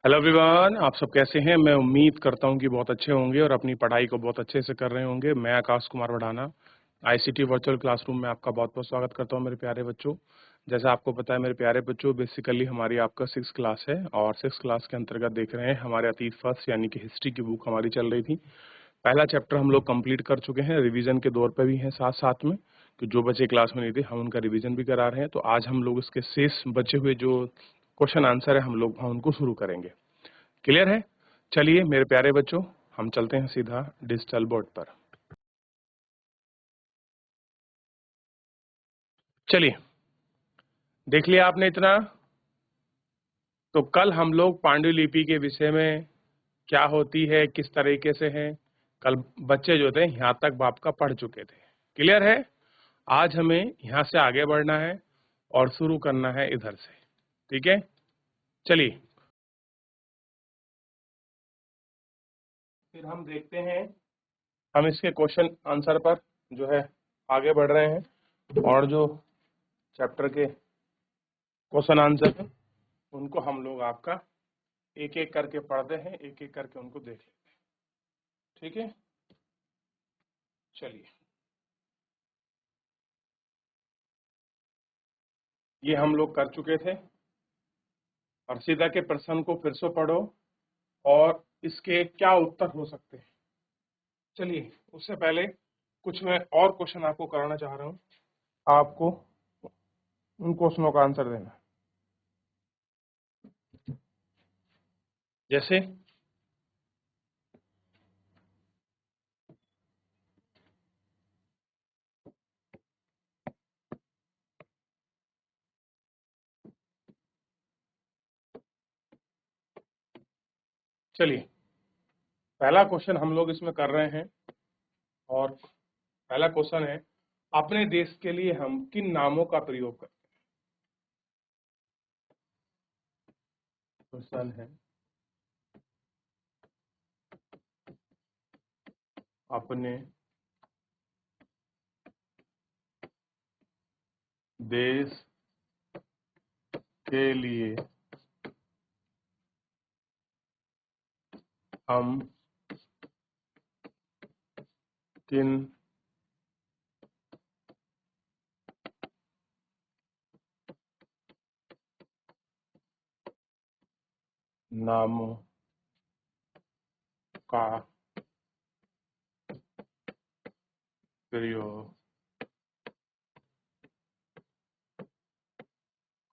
Hello everyone, आप सब कैसे हैं। मैं उम्मीद करता हूं कि बहुत अच्छे होंगे और अपनी पढ़ाई को बहुत अच्छे से कर रहे होंगे। मैं Akash Kumar वढ़ाना ICT virtual classroom में आपका बहुत बहुत स्वागत करता हूं मेरे प्यारे बच्चों। जैसा आपको पता है मेरे प्यारे बच्चों, बेसिकली हमारी आपका 6th क्लास है और 6th क्लास के अंतर्गत देख रहे हैं हमारे अतीत फर्स्ट यानी कि हिस्ट्री की बुक हमारी चल रही थी। पहला चैप्टर हम लोग कंप्लीट कर चुके हैं, रिवीजन के दौर पर भी हैं साथ साथ में, कि जो बच्चे क्लास में नहीं थे हम उनका रिवीजन भी करा रहे हैं। तो आज हम लोग इसके शेष बचे हुए जो क्वेश्चन आंसर है हम लोग उनको शुरू करेंगे। क्लियर है? चलिए मेरे प्यारे बच्चों, हम चलते हैं सीधा डिजिटल बोर्ड पर। चलिए, देख लिया आपने इतना। तो कल हम लोग पांडुलिपि के विषय में क्या होती है, किस तरीके से है, कल बच्चे जो थे यहाँ तक बाप का पढ़ चुके थे। क्लियर है? आज हमें यहाँ से आगे बढ़ना है और शुरू करना है इधर से। ठीक है, चलिए फिर हम देखते हैं। हम इसके क्वेश्चन आंसर पर जो है आगे बढ़ रहे हैं और जो चैप्टर के क्वेश्चन आंसर है उनको हम लोग आपका एक एक करके पढ़ते हैं, एक एक करके उनको देख लेते हैं। ठीक है, चलिए ये हम लोग कर चुके थे। हर्षिता के प्रश्न को फिर से पढ़ो और इसके क्या उत्तर हो सकते हैं। चलिए उससे पहले कुछ मैं और क्वेश्चन आपको कराना चाह रहा हूँ। आपको उन क्वेश्चनों का आंसर देना है। जैसे चलिए पहला क्वेश्चन हम लोग इसमें कर रहे हैं और पहला क्वेश्चन है, अपने देश के लिए हम किन नामों का प्रयोग करते हैं। क्वेश्चन है, अपने देश के लिए हम किन नामों का प्रयोग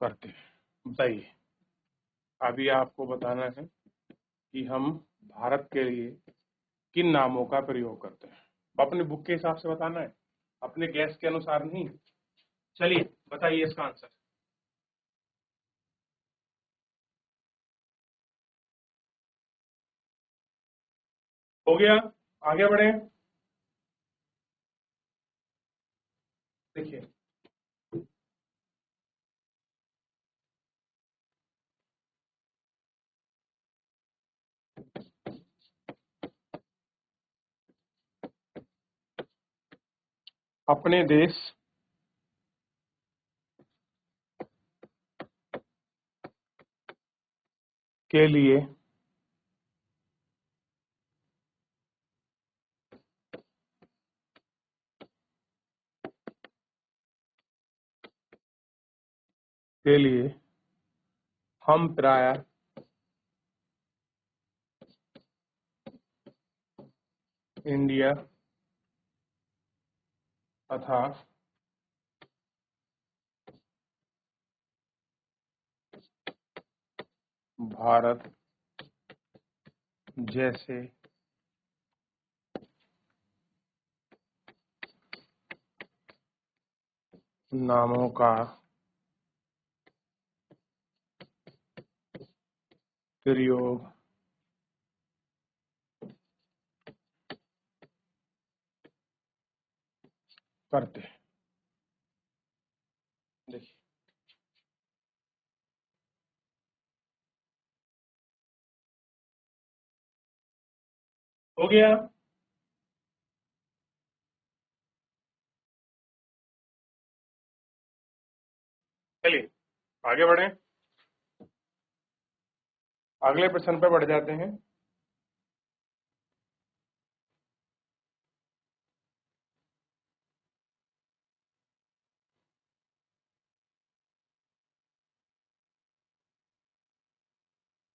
करते हैं। बताइए, अभी आपको बताना है कि हम भारत के लिए किन नामों का प्रयोग करते हैं। अपने बुक के हिसाब से बताना है, अपने गैस के अनुसार नहीं। चलिए बताइए इसका आंसर। हो गया, आगे बढ़े। देखिए अपने देश के लिए हम प्रायः इंडिया तथा भारत जैसे नामों का प्रयोग करते हैं। देखिए हो गया। चलिए आगे बढ़े। अगले प्रश्न पर बढ़ जाते हैं।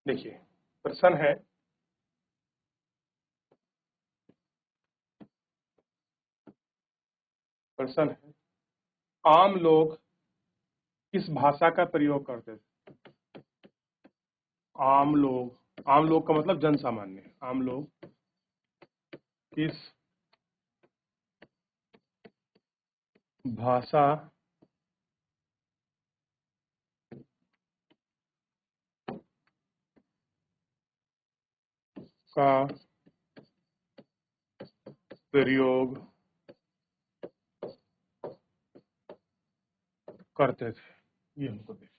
देखिए प्रश्न है, आम लोग किस भाषा का प्रयोग करते थे? आम लोग का मतलब जन सामान्य। आम लोग किस भाषा का प्रयोग करते थे? ये हमको देखिए।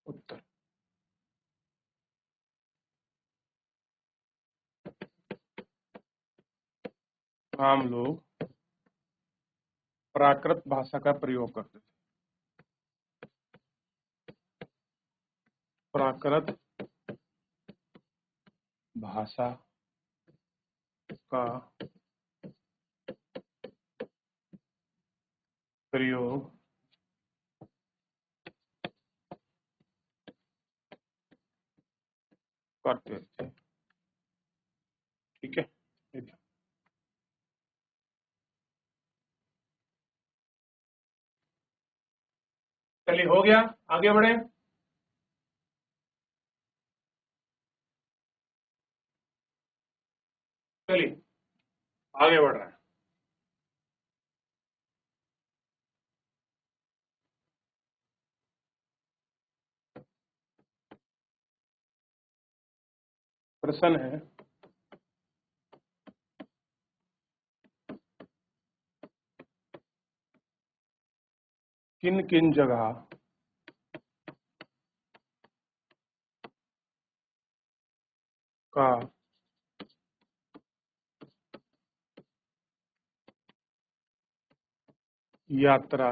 उत्तर, आम लोग प्राकृत भाषा का प्रयोग करते थे। प्राकृत भाषा का प्रयोग करते थे। ठीक है, चलिए हो गया, आगे बढ़े। चलिए आगे बढ़ रहे हैं। प्रश्न है, किन किन जगह का यात्रा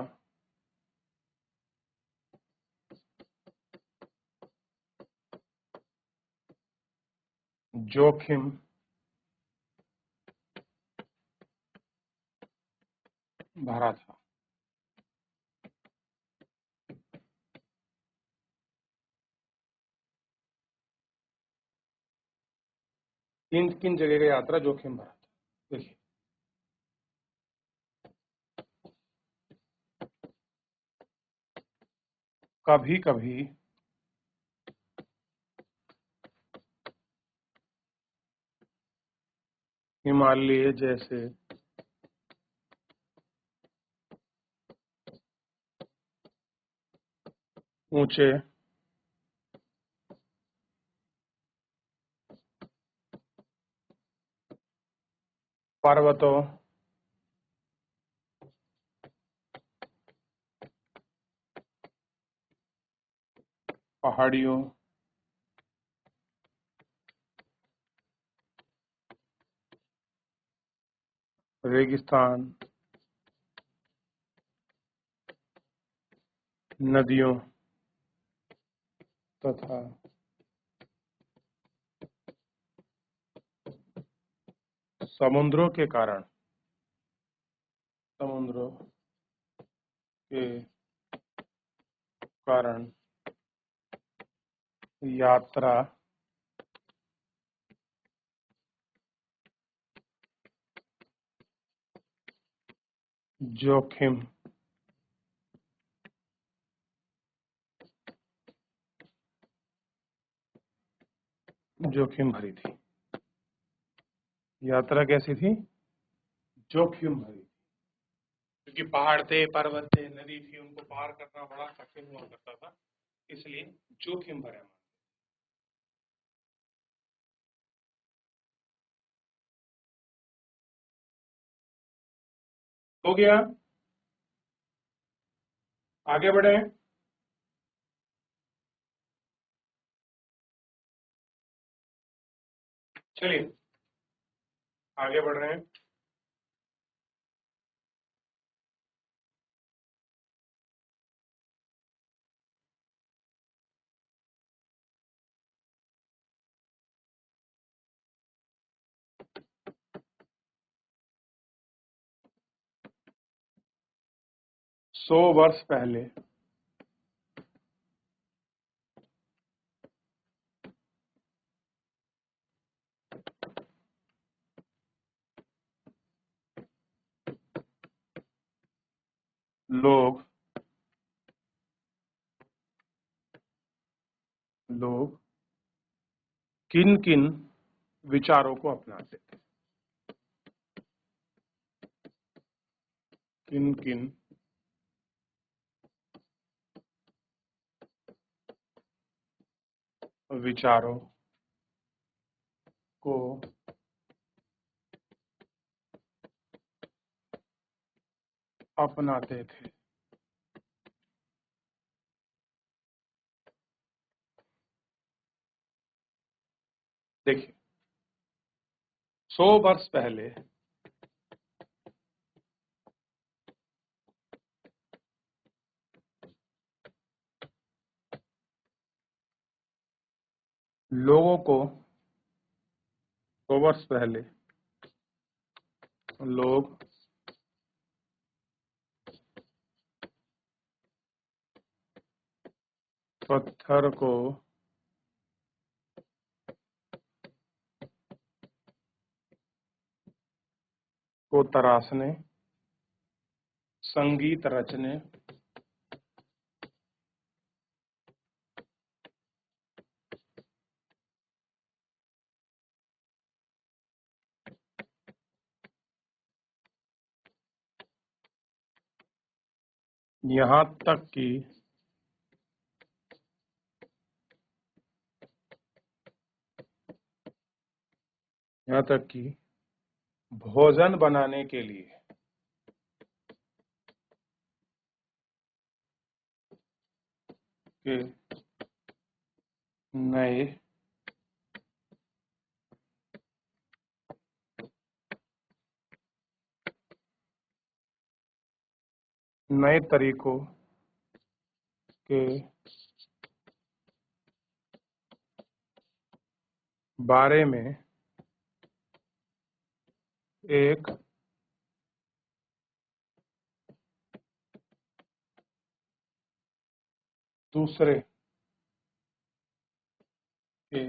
जोखिम भरा था? किन किन जगह की यात्रा जोखिम भरा था? देखिए, कभी कभी हिमालय जैसे ऊंचे पर्वतों पहाड़ियों रेगिस्तान नदियों तथा समुद्रों के कारण समुद्रों के कारण यात्रा जोखिम जोखिम भरी थी। यात्रा कैसी थी? जोखिम भरी। क्योंकि पहाड़ थे, पर्वत थे, नदी थी, उनको पार करना बड़ा कठिन हुआ करता था, इसलिए जोखिम भरा। हो गया, आगे बढ़े। चलिए आगे बढ़ रहे हैं। 100 वर्ष पहले लोग किन किन विचारों को अपनाते थे? किन किन विचारों को अपनाते थे? देखिए, 100 वर्ष पहले लोगों को 100 वर्ष पहले लोग पत्थर को तराशने, संगीत रचने, यहाँ तक कि भोजन बनाने के लिए के नए तरीकों के बारे में एक दूसरे के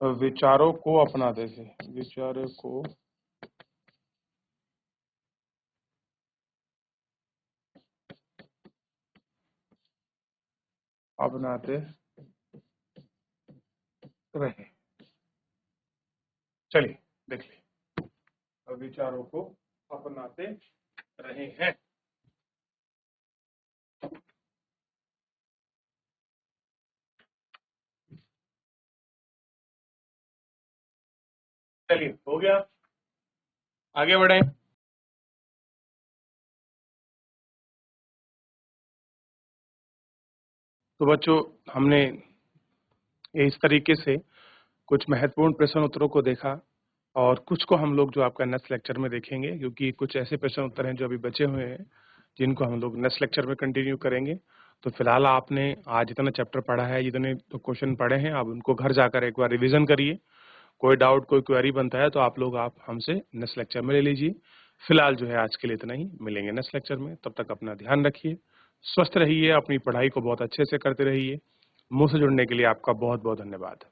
विचारों को अपनाते थे, विचारों को अपनाते रहे। चलिए देख लीजिए, विचारों को अपनाते रहे हैं। चलिए, हो गया, आगे बढ़े। तो बच्चों, हमने इस तरीके से कुछ महत्वपूर्ण प्रश्न उत्तरों को देखा और कुछ को हम लोग जो आपका नेक्स्ट लेक्चर में देखेंगे, क्योंकि कुछ ऐसे प्रश्न उत्तर हैं जो अभी बचे हुए हैं जिनको हम लोग नेक्स्ट लेक्चर में कंटिन्यू करेंगे। तो फिलहाल आपने आज जितना चैप्टर पढ़ा है, जितने तो क्वेश्चन पढ़े हैं, आप उनको घर जाकर एक बार रिवीजन करिए। कोई डाउट, कोई क्वेरी बनता है तो आप हमसे नेक्स्ट लेक्चर में ले लीजिए। फिलहाल जो है आज के लिए इतना ही, मिलेंगे नेक्स्ट लेक्चर में। तब तक अपना ध्यान रखिए, स्वस्थ रहिए, अपनी पढ़ाई को बहुत अच्छे से करते रहिए। मुझसे जुड़ने के लिए आपका बहुत बहुत धन्यवाद।